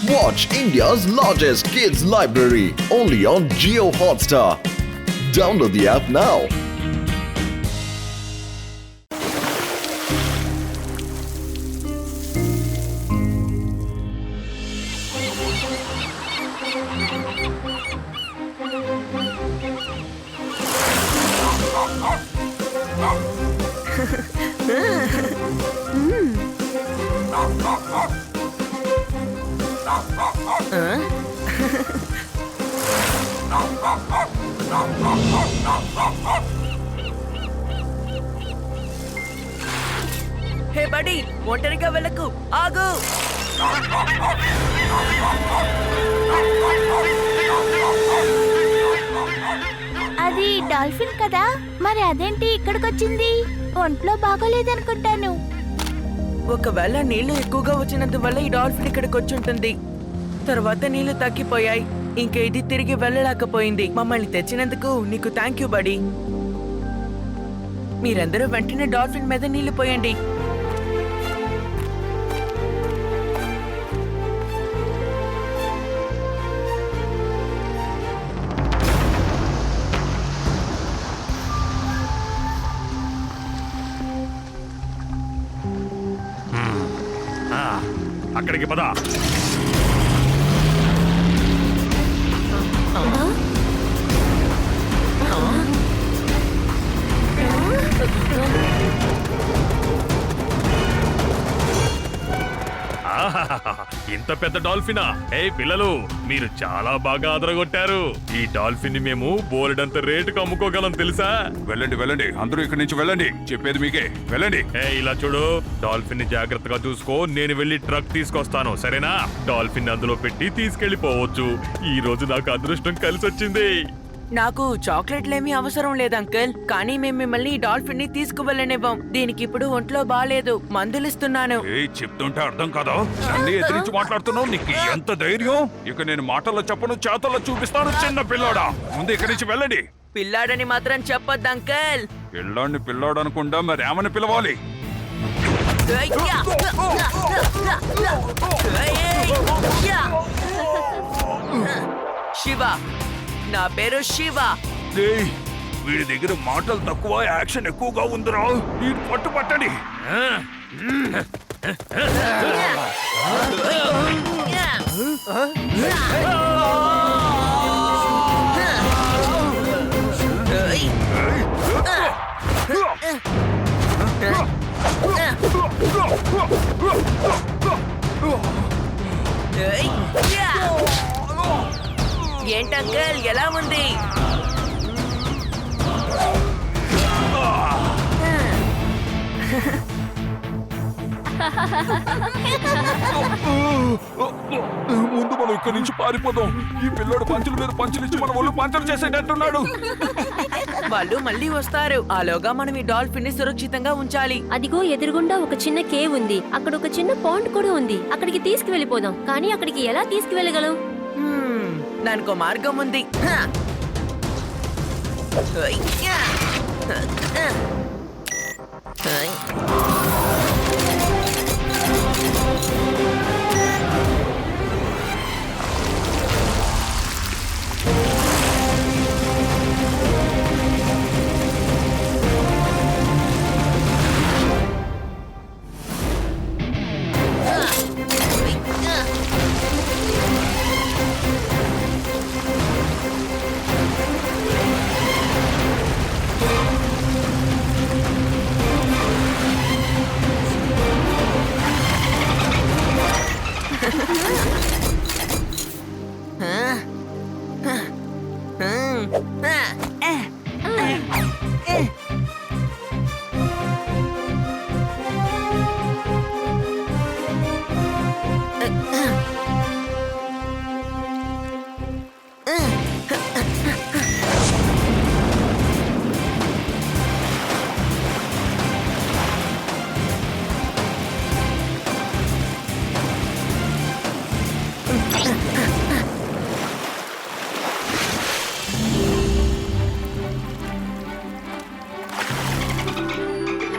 Watch India's largest kids library only on Jio Hotstar. Download the app now. Hey buddy, ఒంటరిగా వెళ్ళకు, ఆగు. అది dolphin కదా, మరి అదేంటి ఇక్కడికొచ్చింది? ఒంట్లో బాగోలేదనుకుంటాను. ఒకవేళ నీళ్లు ఎక్కువగా వచ్చినందువల్ల ఈ డాల్ఫిన్ ఇక్కడికి వచ్చి ఉంటుంది. తర్వాత నీళ్లు తగ్గిపోయాయి, ఇంకా ఇది తిరిగి వెళ్ళలేకపోయింది. మమ్మల్ని తెచ్చినందుకు నీకు థ్యాంక్ యూ బడీ. మీరందరూ వెంటనే డాల్ఫిన్ మీద నీళ్లు పోయండి. అక్కడికి పద. ఇంత పెద్ద డాల్ఫినా? ఏ పిల్లలు, మీరు చాలా బాగా అదరగొట్టారు. ఈ డాల్ఫిన్ ని మేము బోలెడంత రేటుకు అమ్ముకోగలం తెలుసా? వెళ్ళండి వెళ్ళండి, అందరూ ఇక్కడి నుంచి వెళ్ళండి. చెప్పేది మీకే, వెళ్ళండి. ఇలా చూడు, డాల్ఫిన్ ని జాగ్రత్తగా చూసుకో. నేను వెళ్ళి ట్రక్ తీసుకొస్తాను, సరేనా? డాల్ఫిన్ అందులో పెట్టి తీసుకెళ్లిపోవచ్చు. ఈ రోజు నాకు అదృష్టం కలిసి వచ్చింది. నాకు చాక్లెట్లేమీ అవసరం లేదు అంకుల్, కానీ మేము మిమ్మల్ని ఈ డాల్ఫిన్ ని తీసుకువెళ్ళనివ్వం. దీనికి ఇప్పుడు ఒంట్లో బాలేదు, మందులిస్తున్నాను. చెప్తుంటే అర్థం కాదా? నన్ను ఎదిరించి మాట్లాడుతున్నావు? నీకు ఎంత ధైర్యం? ఇక నేను మాటల్లో చెప్పను, చేతల్లో చూపిస్తాను. చిన్న పిల్లోడా, ముందు ఇక్కడి నుంచి వెళ్ళండి. పిల్లాడని మాత్రం చెప్పొద్దు అంకుల్. పిల్లాడిని పిల్లాడు అనుకుంటా, మరి ఏమని పిలవాలి? శివ, నా పేరు శివ. వీడి దగ్గర మాటలు తక్కువ, యాక్షన్ ఎక్కువగా ఉందిరా. వీడు పట్టుపట్టండి. ఏంటంకల్, ఎలా ఉంది? ముందు మనం ఇక్కడి నుంచి పారిపోదాం. ఈ పిల్లోడు పంచుల మీద పంచులు ఇచ్చి మన ఒళ్ళు పంచలు చేసేటట్టున్నాడు. వాళ్ళు మళ్ళీ వస్తారు. ఆలోగా మనం ఈ డాల్ఫిన్ ని సురక్షితంగా ఉంచాలి. అదిగో ఎదురుగుండా ఒక చిన్న కేవ్ ఉంది. అక్కడ ఒక చిన్న పాండ్ కూడా ఉంది. అక్కడికి తీసుకువెళ్ళిపోదాం. కానీ అక్కడికి ఎలా తీసుకువెళ్ళగలం? దానికో మార్గం ఉంది.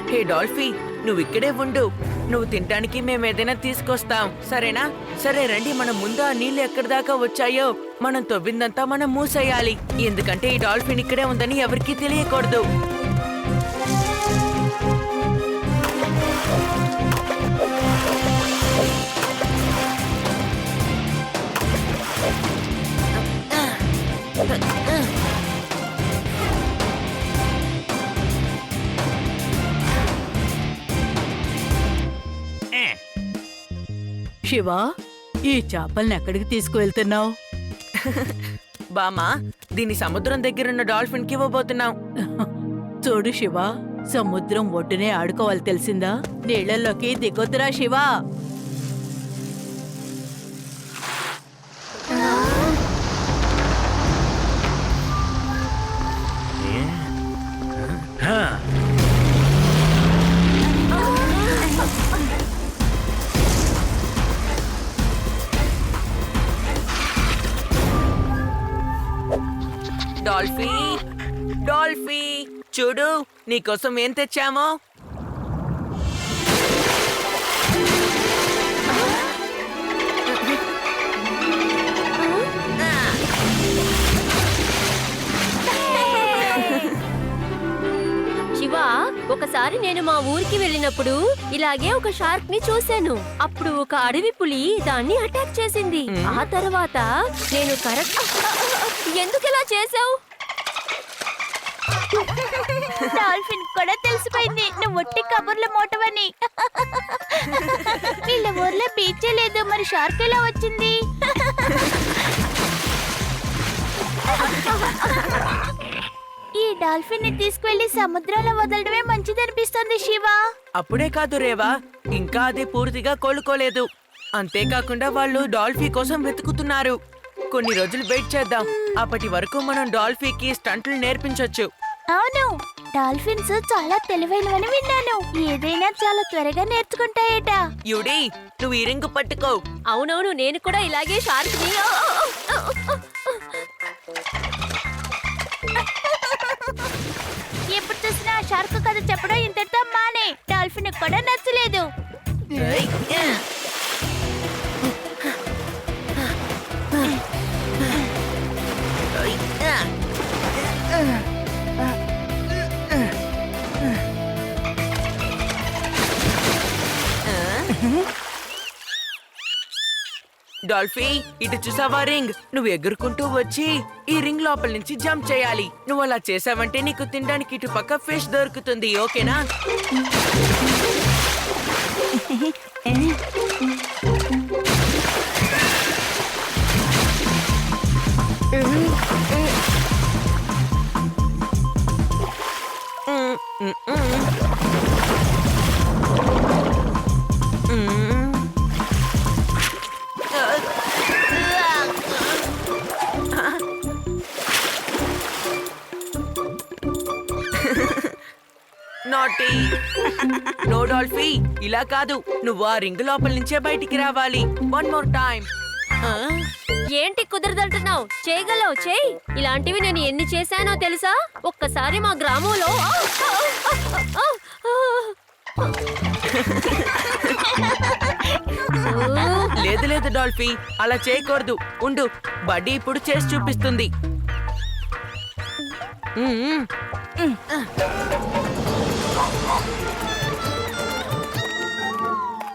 హే డాల్ఫీ, నువ్వు ఇక్కడే ఉండు. నువ్వు తినడానికి మేము ఏదైనా తీసుకొస్తాం, సరేనా? సరే రండి, మనం ముందు ఆ నీళ్లు ఎక్కడి దాకా వచ్చాయో మనం తవ్విందంతా మనం మూసేయాలి, ఎందుకంటే ఈ డాల్ఫిన్ ఇక్కడే ఉందని ఎవరికీ తెలియకూడదు. శివ, ఈ చేపల్ని ఎక్కడికి తీసుకువెళ్తున్నావు? బామా, దీని సముద్రం దగ్గరున్న డాల్ఫిన్ కి ఇవ్వబోతున్నాం. చూడు శివ, సముద్రం ఒడ్డునే ఆడుకోవాలి తెలిసిందా? నీళ్లలోకి దిగొద్దురా శివ. డాల్ఫీ, డాల్ఫీ, చూడు నీకోసం ఏం తెచ్చామో. శివ, ఒకసారి నేను మా ఊరికి వెళ్ళినప్పుడు ఇలాగే ఒక షార్క్ ని చూశాను. అప్పుడు ఒక అడవి పులి దాన్ని అటాక్ చేసింది. ఆ తర్వాత నేను కరెక్ట్. ఎందుకు ఇలా చేసావు? డాల్ఫిన్ కూడా తెలిసిపోయింది నువ్వు ఒట్టి కబుర్ల మోటవని. వీళ్ళ ఊర్లో బీచే లేదు, మరి షార్క్ ఎలా వచ్చింది? ఈ డాల్ఫిన్ ని తీసుకువెళ్లి సముద్రంలో వదలడమే మంచిదనిపిస్తుంది శివ. అప్పుడే కాదు రేవా, ఇంకా అది పూర్తిగా కోలుకోలేదు. అంతేకాకుండా వాళ్ళు డాల్ఫీ కోసం వెతుకుతున్నారు. కొన్ని రోజులు వెయిట్ చేద్దాం, అప్పటి వరకు మనం డాల్ఫీకి స్టంట్లు నేర్పించొచ్చు. అవును, డాల్ఫిన్స్ చాలా తెలివైనవని విన్నాను. ఏదైనా చాలా త్వరగా నేర్చుకుంటాయట. యుడి, నువ్వు ఈ రింగు పట్టుకో. అవునవును, నేను కూడా ఇలాగే షార్క్ ని. ఎప్పుడు చూసినా షార్క్ కథ చెప్పడం ఇంతటితో మానే. డాల్ఫిన్ కూడా నచ్చలేదు. డాల్ఫీ, ఇటు చూసావా రింగ్? నువ్వు ఎగురుకుంటూ వచ్చి ఈ రింగ్ లోపల నుంచి జంప్ చేయాలి. నువ్వు అలా చేసావంటే నీకు తినడానికి ఇటు పక్క ఫిష్ దొరుకుతుంది, ఓకేనా? నాటీ. నో డాల్ఫీ, ఇలా కాదు, నువ్వు ఆ రింగ్ లోపల నుంచే బయటికి రావాలి. One more time. ఏంటి కుదరదంటున్నావు? చేయగలవు, చేయి. ఇలాంటివి నేను ఎన్ని చేశానో తెలుసా? ఒక్కసారి మా గ్రామంలో లేదు లేదు డాల్ఫీ, అలా చేయకూడదు. ఉండు, బడ్డీ ఇప్పుడు చేసి చూపిస్తుంది.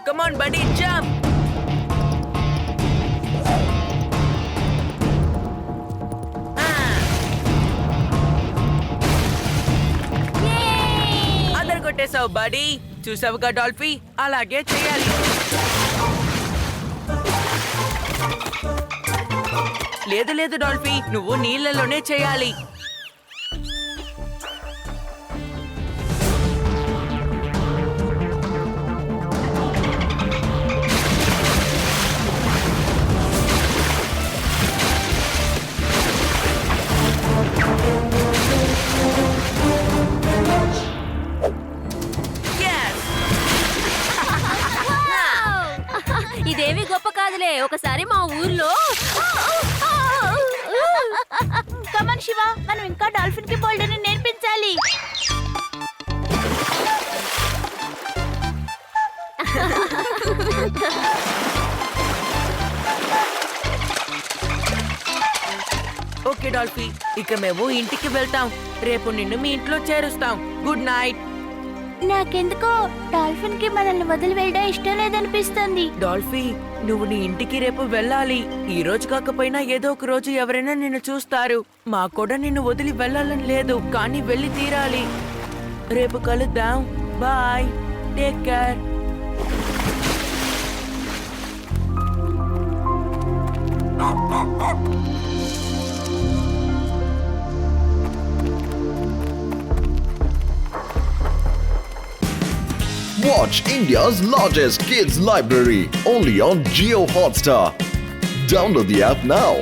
కమ్ ఆన్ బడ్డీ, జంప్. అందరు కొట్టేశావు బడ్డీ. చూసావుగా డాల్ఫీ, అలాగే చేయాలి. లేదు లేదు డాల్ఫీ, నువ్వు నీళ్ళలోనే చేయాలి. ఇదేమి గొప్ప కాదులే. ఒకసారి మా ఊర్లో కమన్ శివ, మనం ఇంకా డాల్ఫిన్ కి బోల్డర్ని నేర్పించాలి. ఓకే డాల్ఫీ, ఇక మేము ఇంటికి వెళ్తాం. రేపు నిన్ను మీ ఇంట్లో చేరుస్తాం. Good night. నాకెందుకో డాల్ఫిన్ కి మనల్ని వదిలి వెళ్ళడం ఇష్టం లేదనిపిస్తుంది. డాల్ఫీ, నువ్వు నీ ఇంటికి రేపు వెళ్ళాలి. ఈ రోజు కాకపోయినా ఏదో ఒక రోజు ఎవరైనా నిన్ను చూస్తారు. మా కూడా నిన్ను వదిలి వెళ్ళాలని లేదు, కానీ వెళ్ళి తీరాలి. రేపు కలుద్దాం. Bye, take care. Watch India's largest kids library only on Geo Hotstar. Download the app now.